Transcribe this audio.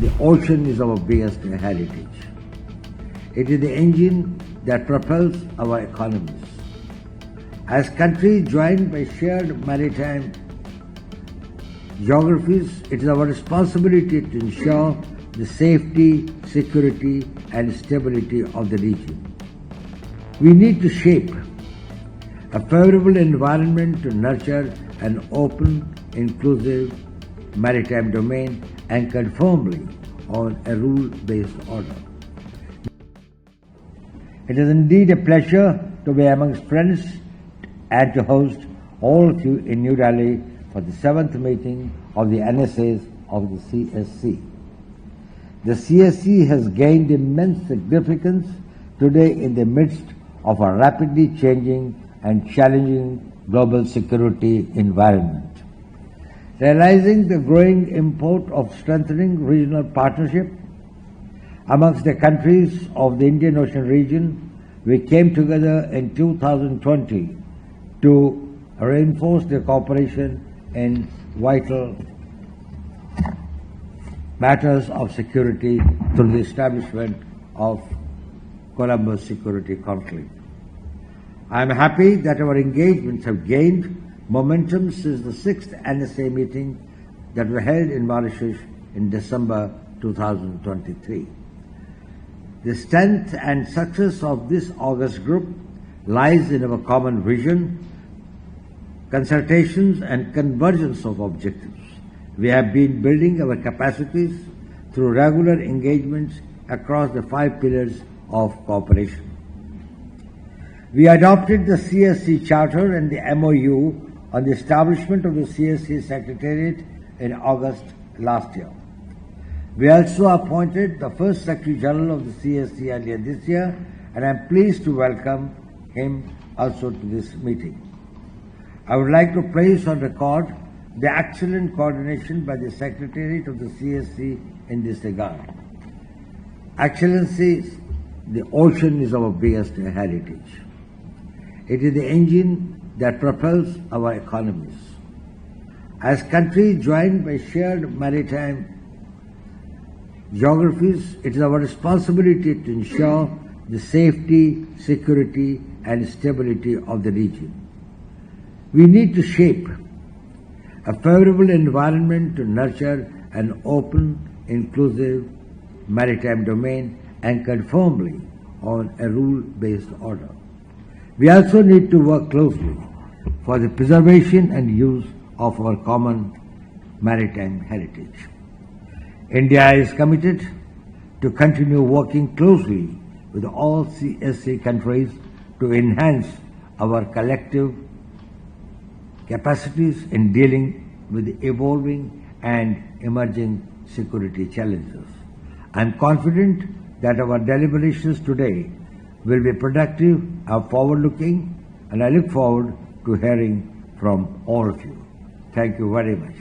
The ocean is our biggest heritage. It is the engine that propels our economies. As countries joined by shared maritime geographies, it is our responsibility to ensure the safety, security, and stability of the region. We need to shape a favorable environment to nurture an open, inclusive maritime domain anchored firmly on a rule-based order. It is indeed a pleasure to be amongst friends and to host all of you in New Delhi for the 7th meeting of the NSAs of the CSC. The CSC has gained immense significance today in the midst of a rapidly changing and challenging global security environment. Realizing the growing import of strengthening regional partnership amongst the countries of the Indian Ocean region, we came together in 2020 to reinforce their cooperation in vital matters of security through the establishment of Colombo Security Conclave. I am happy that our engagements have gained momentum since the 6th NSA meeting that were held in Mauritius in December 2023. The strength and success of this August group lies in our common vision, consultations and convergence of objectives. We have been building our capacities through regular engagements across the 5 pillars of cooperation. We adopted the CSC Charter and the MOU on the establishment of the CSC Secretariat in August last year. We also appointed the first Secretary General of the CSC earlier this year, and I am pleased to welcome him also to this meeting. I would like to place on record the excellent coordination by the Secretariat of the CSC in this regard. Excellencies, the ocean is our biggest heritage. It is the engine that propels our economies. As countries joined by shared maritime geographies, it is our responsibility to ensure the safety, security, and stability of the region. We need to shape a favorable environment to nurture an open, inclusive maritime domain anchored firmly on a rule-based order. We also need to work closely for the preservation and use of our common maritime heritage. India is committed to continue working closely with all CSC countries to enhance our collective capacities in dealing with the evolving and emerging security challenges. I am confident that our deliberations today will be productive and forward-looking, and I look forward to hearing from all of you. Thank you very much.